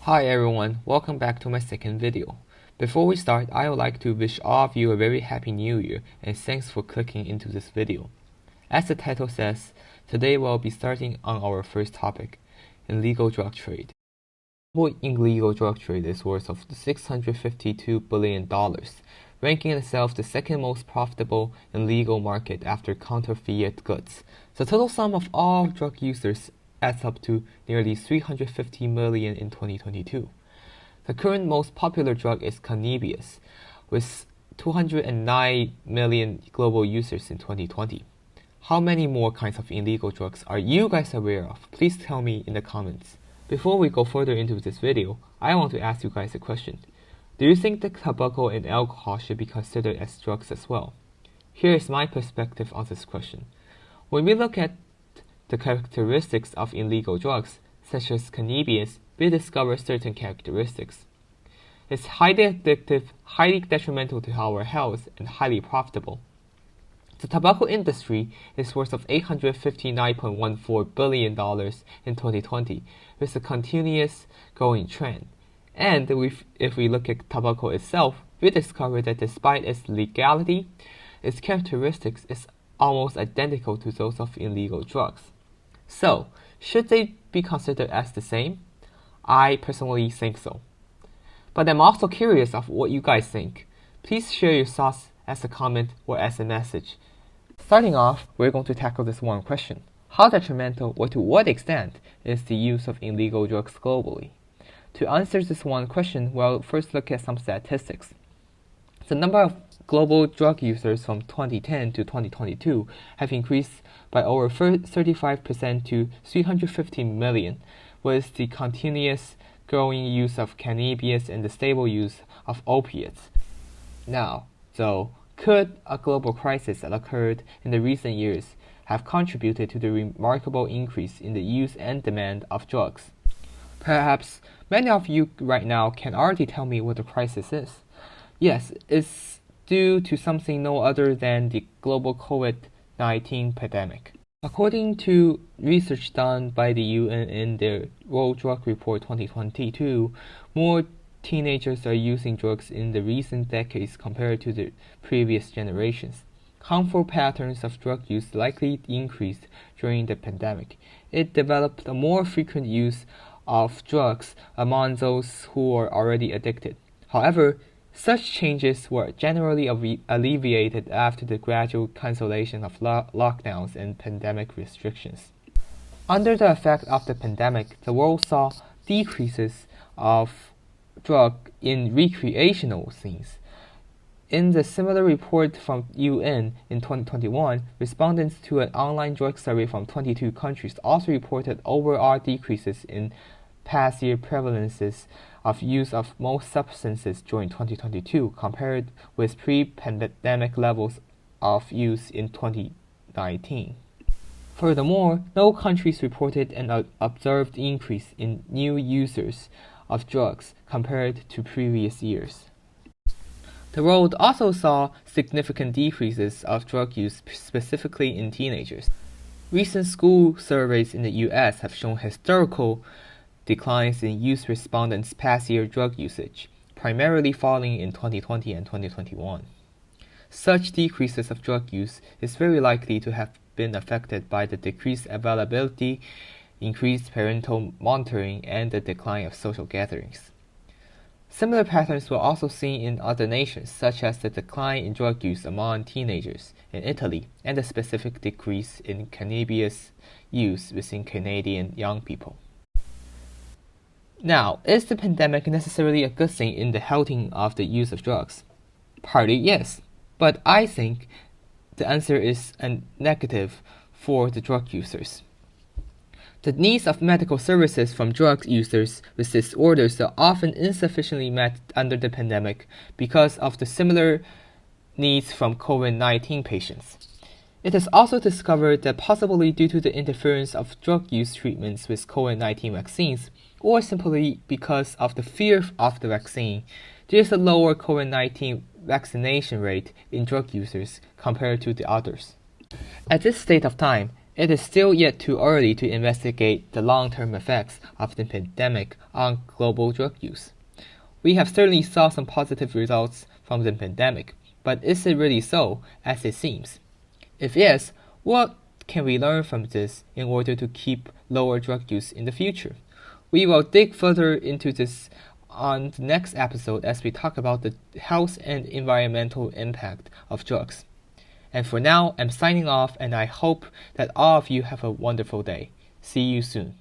Hi everyone, welcome back to my second video. Before we start, I would like to wish all of you a very happy new year and thanks for clicking into this video. As the title says, today we'll be starting on our first topic, illegal drug trade. Global illegal drug trade is worth of $652 billion, ranking itself the second most profitable illegal market after counterfeit goods. The total sum of all drug users adds up to nearly 350 million in 2022. The current most popular drug is cannabis, with 209 million global users in 2020. How many more kinds of illegal drugs are you guys aware of? Please tell me in the comments. Before we go further into this video, I want to ask you guys a question. Do you think that tobacco and alcohol should be considered as drugs as well? Here is my perspective on this question. When we look at the characteristics of illegal drugs, such as cannabis, we discover certain characteristics. It's highly addictive, highly detrimental to our health, and highly profitable. The tobacco industry is worth of $859.14 billion in 2020, with a continuous growing trend. And if we look at tobacco itself, we discover that despite its legality, its characteristics is almost identical to those of illegal drugs. So, should they be considered as the same? I personally think so. But I'm also curious of what you guys think. Please share your thoughts as a comment or as a message. Starting off, we're going to tackle this one question. How detrimental or to what extent is the use of illegal drugs globally? To answer this one question, we'll first look at some statistics. The number of global drug users from 2010 to 2022 have increased by over 35% to 350 million, with the continuous growing use of cannabis and the stable use of opiates. Now, though, could a global crisis that occurred in the recent years have contributed to the remarkable increase in the use and demand of drugs? Perhaps many of you right now can already tell me what the crisis is. Yes, it's due to something no other than the global COVID-19 pandemic. According to research done by the UN in their World Drug Report 2022, more teenagers are using drugs in the recent decades compared to the previous generations. Harmful patterns of drug use likely increased during the pandemic. It developed a more frequent use of drugs among those who are already addicted. However, such changes were generally alleviated after the gradual cancellation of lockdowns and pandemic restrictions. Under the effect of the pandemic, the world saw decreases of drug in recreational scenes. In the similar report from UN in 2021, respondents to an online drug survey from 22 countries also reported overall decreases in past year prevalences of use of most substances during 2022 compared with pre-pandemic levels of use in 2019. Furthermore, no countries reported an observed increase in new users of drugs compared to previous years. The world also saw significant decreases of drug use, specifically in teenagers. Recent school surveys in the US have shown historical declines in youth respondents' past year drug usage, primarily falling in 2020 and 2021. Such decreases of drug use is very likely to have been affected by the decreased availability, increased parental monitoring, and the decline of social gatherings. Similar patterns were also seen in other nations, such as the decline in drug use among teenagers in Italy and the specific decrease in cannabis use within Canadian young people. Now, is the pandemic necessarily a good thing in the halting of the use of drugs? Partly yes, but I think the answer is a negative for the drug users. The needs of medical services from drug users with disorders are often insufficiently met under the pandemic because of the similar needs from COVID-19 patients. It is also discovered that possibly due to the interference of drug use treatments with COVID-19 vaccines, or simply because of the fear of the vaccine, there is a lower COVID-19 vaccination rate in drug users compared to the others. At this state of time, It is still yet too early to investigate the long-term effects of the pandemic on global drug use. We have certainly saw some positive results from the pandemic, but is it really so, as it seems? If yes, what can we learn from this in order to keep lower drug use in the future? We will dig further into this on the next episode as we talk about the health and environmental impact of drugs. And for now, I'm signing off, and I hope that all of you have a wonderful day. See you soon.